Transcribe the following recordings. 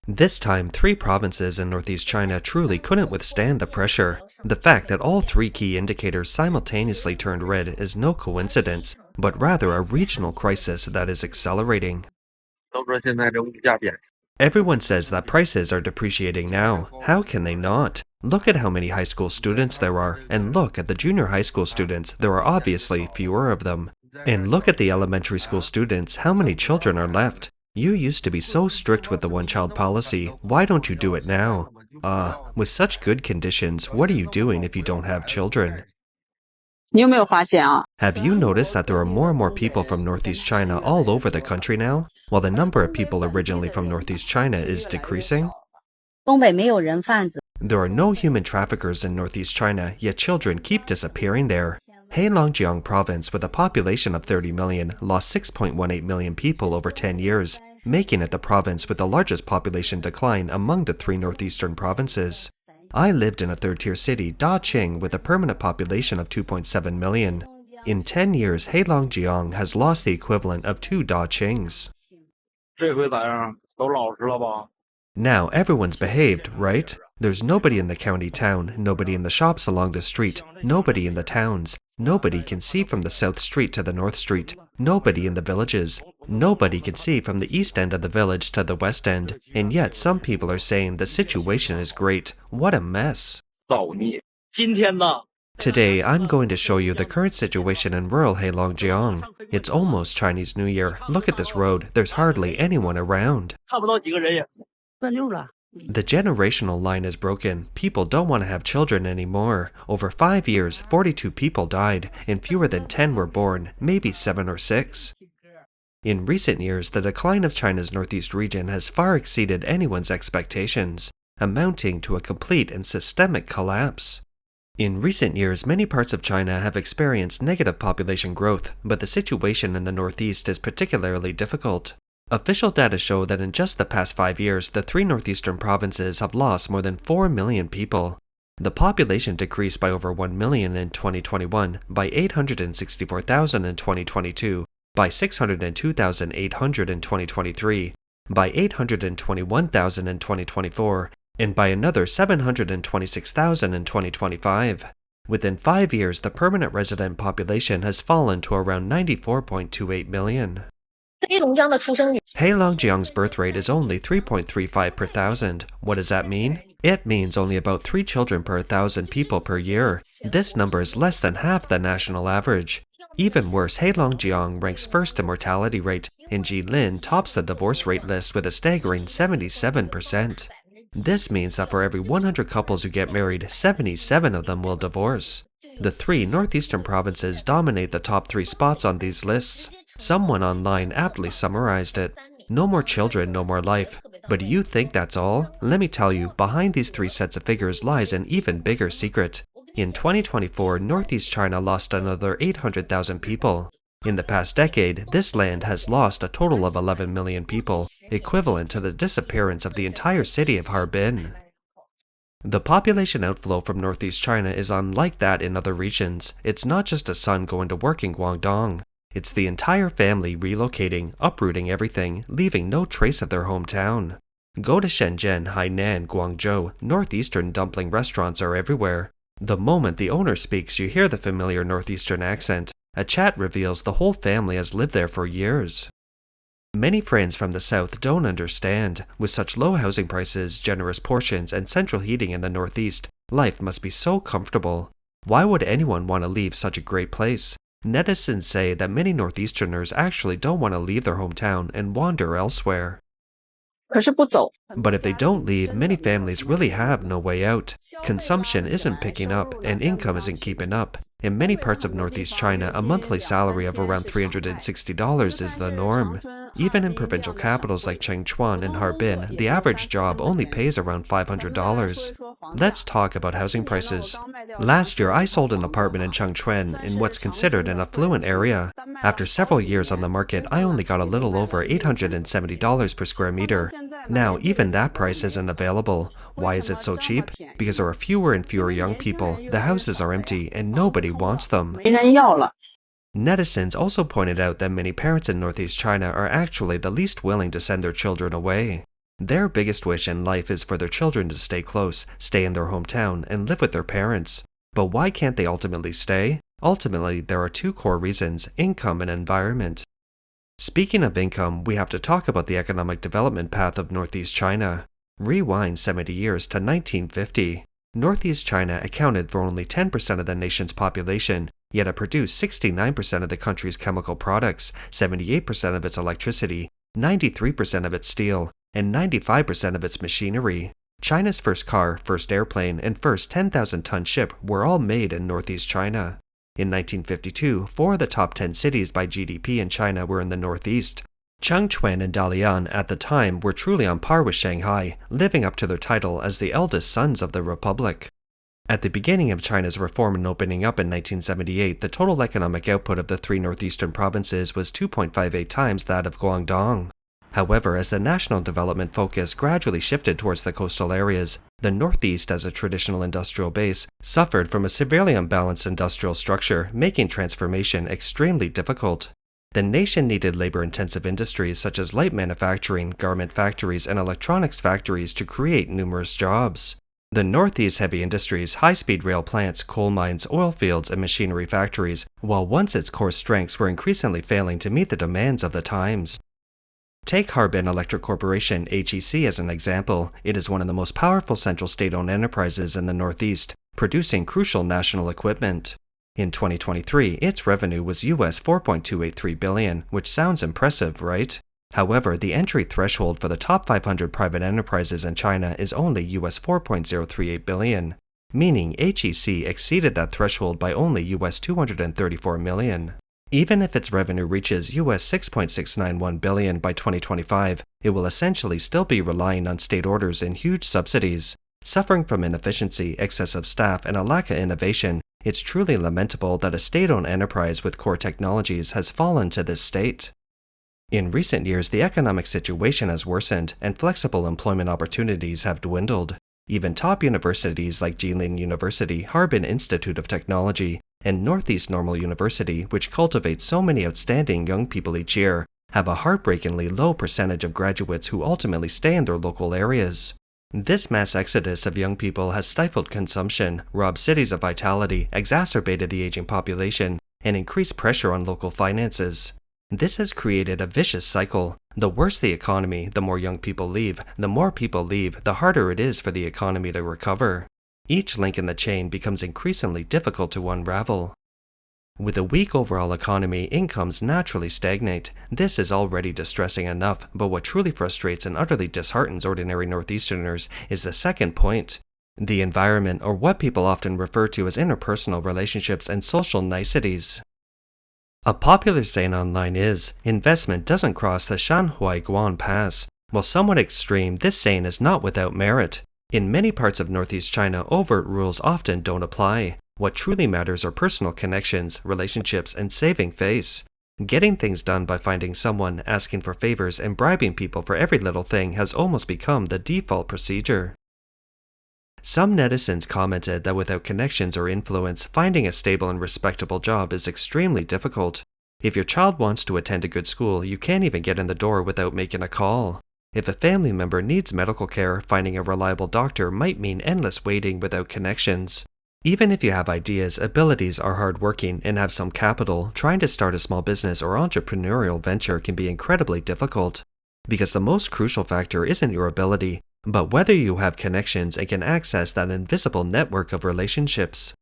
This time, 3 provinces in northeast China truly couldn't withstand the pressure. The fact that all 3 key indicators simultaneously turned red is no coincidence, but rather a regional crisis that is accelerating. Everyone says that prices are depreciating now. How can they not? Look at how many high school students there are, and look at the junior high school students, there are obviously fewer of them. And look at the elementary school students, how many children are left? You used to be so strict with the one-child policy, why don't you do it now? With such good conditions, what are you doing if you don't have children? Have you noticed that there are more and more people from northeast China all over the country now, while the number of people originally from northeast China is decreasing? There are no human traffickers in northeast China, yet children keep disappearing there. Heilongjiang province, with a population of 30 million, lost 6.18 million people over 10 years, making it the province with the largest population decline among the 3 northeastern provinces. I lived in a third-tier city, Daqing, with a permanent population of 2.7 million. In 10 years, Heilongjiang has lost the equivalent of 2 Daqings. Now everyone's behaved, right? There's nobody in the county town, nobody in the shops along the street, nobody in the towns. Nobody can see from the south street to the north street. Nobody in the villages. Nobody can see from the east end of the village to the west end. And yet some people are saying the situation is great. What a mess. Today, I'm going to show you the current situation in rural Heilongjiang. It's almost Chinese New Year. Look at this road. There's hardly anyone around. The generational line is broken. People don't want to have children anymore. Over 5 years, 42 people died, and fewer than 10 were born, maybe 7 or 6. In recent years, the decline of China's northeast region has far exceeded anyone's expectations, amounting to a complete and systemic collapse. In recent years, many parts of China have experienced negative population growth, but the situation in the northeast is particularly difficult. Official data show that in just the past 5 years, the 3 northeastern provinces have lost more than 4 million people. The population decreased by over 1 million in 2021, by 864,000 in 2022, by 602,800 in 2023, by 821,000 in 2024, and by another 726,000 in 2025. Within 5 years, the permanent resident population has fallen to around 94.28 million. Heilongjiang's birth rate is only 3.35 per thousand. What does that mean? It means only about 3 children per 1,000 people per year. This number is less than half the national average. Even worse, Heilongjiang ranks first in mortality rate, and Jilin tops the divorce rate list with a staggering 77%. This means that for every 100 couples who get married, 77 of them will divorce. The 3 northeastern provinces dominate the top 3 spots on these lists. Someone online aptly summarized it. No more children, no more life. But do you think that's all? Let me tell you, behind these 3 sets of figures lies an even bigger secret. In 2024, northeast China lost another 800,000 people. In the past decade, this land has lost a total of 11 million people, equivalent to the disappearance of the entire city of Harbin. The population outflow from northeast China is unlike that in other regions. It's not just a son going to work in Guangdong. It's the entire family relocating, uprooting everything, leaving no trace of their hometown. Go to Shenzhen, Hainan, Guangzhou, northeastern dumpling restaurants are everywhere. The moment the owner speaks, you hear the familiar northeastern accent. A chat reveals the whole family has lived there for years. Many friends from the south don't understand. With such low housing prices, generous portions, and central heating in the northeast, life must be so comfortable. Why would anyone want to leave such a great place? Netizens say that many northeasterners actually don't want to leave their hometown and wander elsewhere. But if they don't leave, many families really have no way out. Consumption isn't picking up, and income isn't keeping up. In many parts of northeast China, a monthly salary of around $360 is the norm. Even in provincial capitals like Chengchuan and Harbin, the average job only pays around $500. Let's talk about housing prices. Last year, I sold an apartment in Chengchuan in what's considered an affluent area. After several years on the market, I only got a little over $870 per square meter. Now, even that price isn't available. Why is it so cheap? Because there are fewer and fewer young people, the houses are empty, and nobody wants them. Netizens also pointed out that many parents in Northeast China are actually the least willing to send their children away. Their biggest wish in life is for their children to stay close, stay in their hometown, and live with their parents. But why can't they ultimately stay? Ultimately, there are two core reasons: income and environment. Speaking of income, we have to talk about the economic development path of Northeast China. Rewind 70 years to 1950. Northeast China accounted for only 10% of the nation's population, yet it produced 69% of the country's chemical products, 78% of its electricity, 93% of its steel, and 95% of its machinery. China's first car, first airplane, and first 10,000-ton ship were all made in Northeast China. In 1952, 4 of the top 10 cities by GDP in China were in the Northeast. Changchun and Dalian at the time were truly on par with Shanghai, living up to their title as the eldest sons of the Republic. At the beginning of China's reform and opening up in 1978, the total economic output of the 3 northeastern provinces was 2.58 times that of Guangdong. However, as the national development focus gradually shifted towards the coastal areas, the Northeast, as a traditional industrial base, suffered from a severely unbalanced industrial structure, making transformation extremely difficult. The nation needed labor-intensive industries such as light manufacturing, garment factories, and electronics factories to create numerous jobs. The Northeast's heavy industries, high-speed rail plants, coal mines, oil fields, and machinery factories, while once its core strengths were increasingly failing to meet the demands of the times. Take Harbin Electric Corporation, HEC, as an example. It is one of the most powerful central state-owned enterprises in the Northeast, producing crucial national equipment. In 2023, its revenue was US $4.283 billion, which sounds impressive, right? However, the entry threshold for the top 500 private enterprises in China is only US $4.038 billion, meaning HEC exceeded that threshold by only US $234 million. Even if its revenue reaches US $6.691 billion by 2025, it will essentially still be relying on state orders and huge subsidies. Suffering from inefficiency, excessive staff, and a lack of innovation, it's truly lamentable that a state-owned enterprise with core technologies has fallen to this state. In recent years, the economic situation has worsened, and flexible employment opportunities have dwindled. Even top universities like Jilin University, Harbin Institute of Technology, and Northeast Normal University, which cultivates so many outstanding young people each year, have a heartbreakingly low percentage of graduates who ultimately stay in their local areas. This mass exodus of young people has stifled consumption, robbed cities of vitality, exacerbated the aging population, and increased pressure on local finances. This has created a vicious cycle. The worse the economy, the more young people leave. The more people leave, the harder it is for the economy to recover. Each link in the chain becomes increasingly difficult to unravel. With a weak overall economy, incomes naturally stagnate. This is already distressing enough, but what truly frustrates and utterly disheartens ordinary Northeasterners is the second point: the environment, or what people often refer to as interpersonal relationships and social niceties. A popular saying online is, investment doesn't cross the Shanhui-Guan Pass. While somewhat extreme, this saying is not without merit. In many parts of Northeast China, overt rules often don't apply. What truly matters are personal connections, relationships, and saving face. Getting things done by finding someone, asking for favors, and bribing people for every little thing has almost become the default procedure. Some netizens commented that without connections or influence, finding a stable and respectable job is extremely difficult. If your child wants to attend a good school, you can't even get in the door without making a call. If a family member needs medical care, finding a reliable doctor might mean endless waiting without connections. Even if you have ideas, abilities, are hardworking, and have some capital, trying to start a small business or entrepreneurial venture can be incredibly difficult. Because the most crucial factor isn't your ability, but whether you have connections and can access that invisible network of relationships.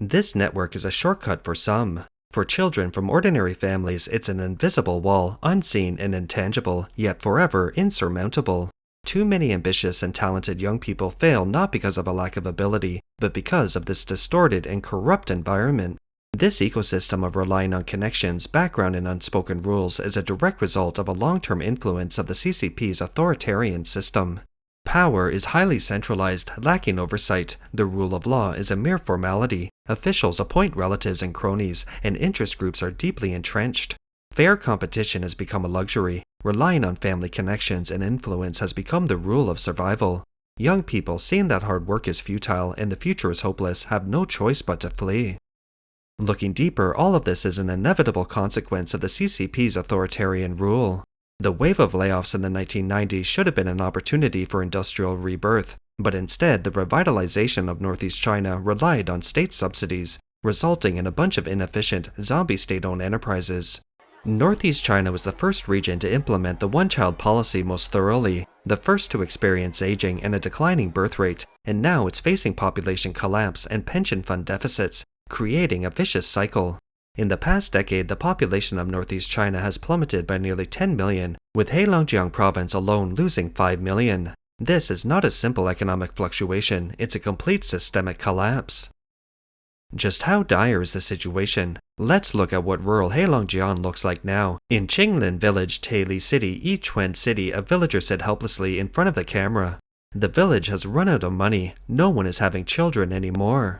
This network is a shortcut for some. For children from ordinary families, it's an invisible wall, unseen and intangible, yet forever insurmountable. Too many ambitious and talented young people fail not because of a lack of ability, but because of this distorted and corrupt environment. This ecosystem of relying on connections, background, and unspoken rules is a direct result of a long-term influence of the CCP's authoritarian system. Power is highly centralized, lacking oversight. The rule of law is a mere formality. Officials appoint relatives and cronies, and interest groups are deeply entrenched. Fair competition has become a luxury. Relying on family connections and influence has become the rule of survival. Young people, seeing that hard work is futile and the future is hopeless, have no choice but to flee. Looking deeper, all of this is an inevitable consequence of the CCP's authoritarian rule. The wave of layoffs in the 1990s should have been an opportunity for industrial rebirth, but instead the revitalization of Northeast China relied on state subsidies, resulting in a bunch of inefficient, zombie state-owned enterprises. Northeast China was the first region to implement the one-child policy most thoroughly, the first to experience aging and a declining birth rate, and now it's facing population collapse and pension fund deficits, creating a vicious cycle. In the past decade, the population of Northeast China has plummeted by nearly 10 million, with Heilongjiang province alone losing 5 million. This is not a simple economic fluctuation, it's a complete systemic collapse. Just how dire is the situation? Let's look at what rural Heilongjiang looks like now. In Qinglin village, Taili City, Yichuan City, a villager said helplessly in front of the camera. The village has run out of money. No one is having children anymore.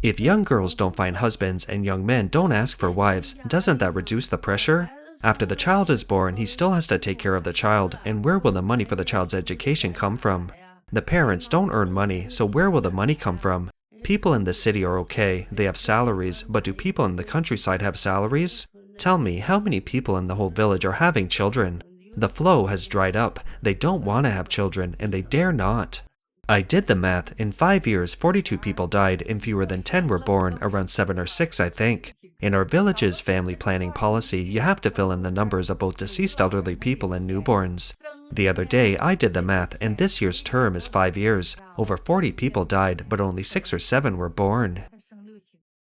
If young girls don't find husbands and young men don't ask for wives, doesn't that reduce the pressure? After the child is born, he still has to take care of the child, and where will the money for the child's education come from? The parents don't earn money, so where will the money come from? People in the city are okay, they have salaries, but do people in the countryside have salaries? Tell me, how many people in the whole village are having children? The flow has dried up, they don't want to have children, and they dare not. I did the math. In 5 years, 42 people died and fewer than 10 were born, around 7 or 6 I think. In our village's family planning policy, you have to fill in the numbers of both deceased elderly people and newborns. The other day, I did the math, and this year's term is 5 years. Over 40 people died, but only 6 or 7 were born.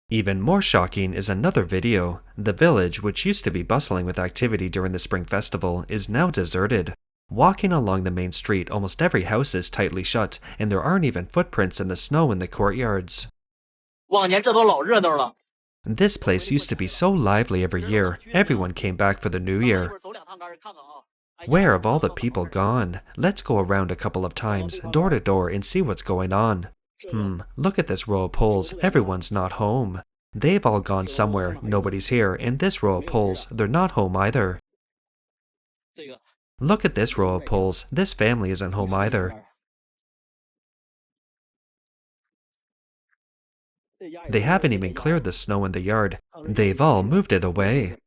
Even more shocking is another video. The village, which used to be bustling with activity during the Spring Festival, is now deserted. Walking along the main street, almost every house is tightly shut, and there aren't even footprints in the snow in the courtyards. This place used to be so lively every year. Everyone came back for the new year. Where have all the people gone? Let's go around a couple of times, door to door, and see what's going on. Look at this row of poles. Everyone's not home. They've all gone somewhere. Nobody's here. And this row of poles, they're not home either. Look at this row of poles. This family isn't home either. They haven't even cleared the snow in the yard. They've all moved it away.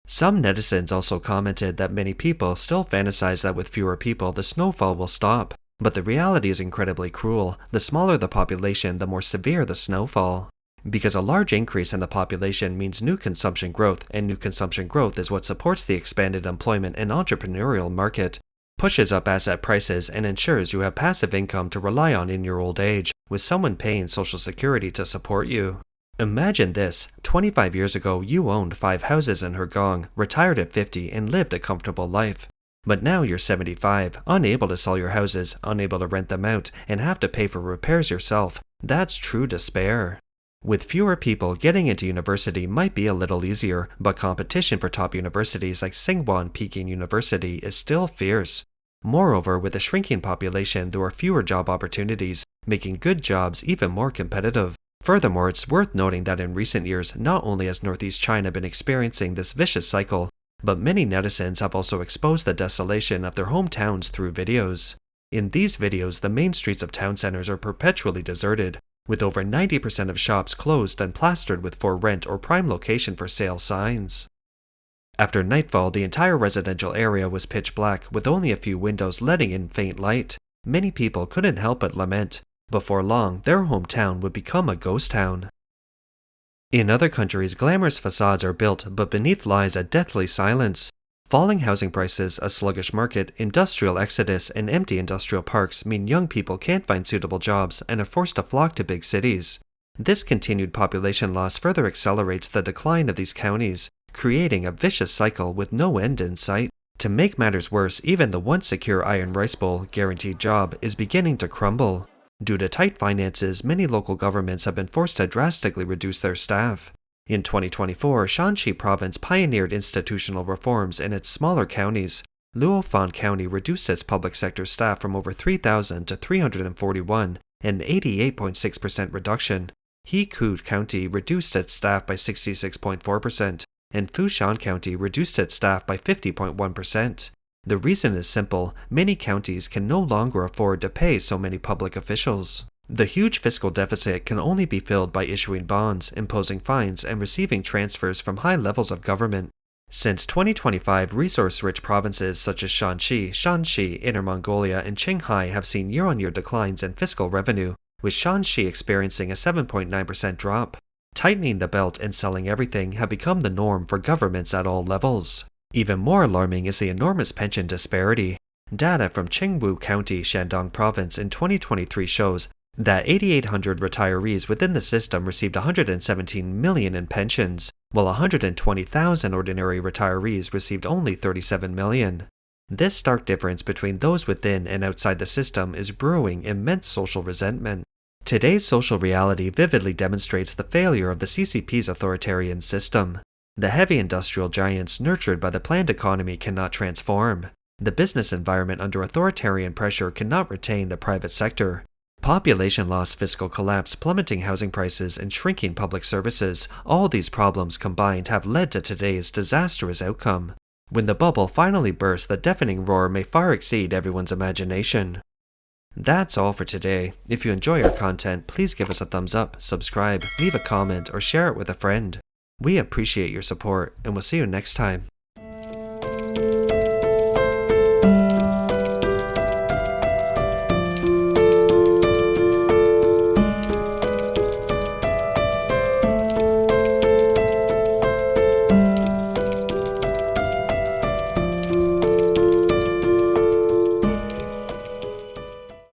Some netizens also commented that many people still fantasize that with fewer people the snowfall will stop. But the reality is incredibly cruel. The smaller the population, the more severe the snowfall. Because a large increase in the population means new consumption growth, and new consumption growth is what supports the expanded employment and entrepreneurial market, pushes up asset prices, and ensures you have passive income to rely on in your old age, with someone paying Social Security to support you. Imagine this. 25 years ago, you owned 5 houses in Hergong, retired at 50, and lived a comfortable life. But now you're 75, unable to sell your houses, unable to rent them out, and have to pay for repairs yourself. That's true despair. With fewer people, getting into university might be a little easier, but competition for top universities like Tsinghua and Peking University is still fierce. Moreover, with a shrinking population, there are fewer job opportunities, making good jobs even more competitive. Furthermore, it's worth noting that in recent years, not only has Northeast China been experiencing this vicious cycle, but many netizens have also exposed the desolation of their hometowns through videos. In these videos, the main streets of town centers are perpetually deserted, with over 90% of shops closed and plastered with for rent or prime location for sale signs. After nightfall, the entire residential area was pitch black, with only a few windows letting in faint light. Many people couldn't help but lament. Before long, their hometown would become a ghost town. In other countries, glamorous facades are built, but beneath lies a deathly silence. Falling housing prices, a sluggish market, industrial exodus, and empty industrial parks mean young people can't find suitable jobs and are forced to flock to big cities. This continued population loss further accelerates the decline of these counties, creating a vicious cycle with no end in sight. To make matters worse, even the once secure iron rice bowl, guaranteed job, is beginning to crumble. Due to tight finances, many local governments have been forced to drastically reduce their staff. In 2024, Shanxi Province pioneered institutional reforms in its smaller counties. Luofen County reduced its public sector staff from over 3,000 to 341, an 88.6% reduction. Hekou County reduced its staff by 66.4%, and Fushan County reduced its staff by 50.1%. The reason is simple: many counties can no longer afford to pay so many public officials. The huge fiscal deficit can only be filled by issuing bonds, imposing fines, and receiving transfers from high levels of government. Since 2025, resource-rich provinces such as Shanxi, Inner Mongolia, and Qinghai have seen year-on-year declines in fiscal revenue, with Shanxi experiencing a 7.9% drop. Tightening the belt and selling everything have become the norm for governments at all levels. Even more alarming is the enormous pension disparity. Data from Qingwu County, Shandong Province in 2023 shows that 8,800 retirees within the system received 117 million in pensions, while 120,000 ordinary retirees received only 37 million. This stark difference between those within and outside the system is brewing immense social resentment. Today's social reality vividly demonstrates the failure of the CCP's authoritarian system. The heavy industrial giants nurtured by the planned economy cannot transform. The business environment under authoritarian pressure cannot retain the private sector. Population loss, fiscal collapse, plummeting housing prices, and shrinking public services, all these problems combined have led to today's disastrous outcome. When the bubble finally bursts, the deafening roar may far exceed everyone's imagination. That's all for today. If you enjoy our content, please give us a thumbs up, subscribe, leave a comment, or share it with a friend. We appreciate your support, and we'll see you next time.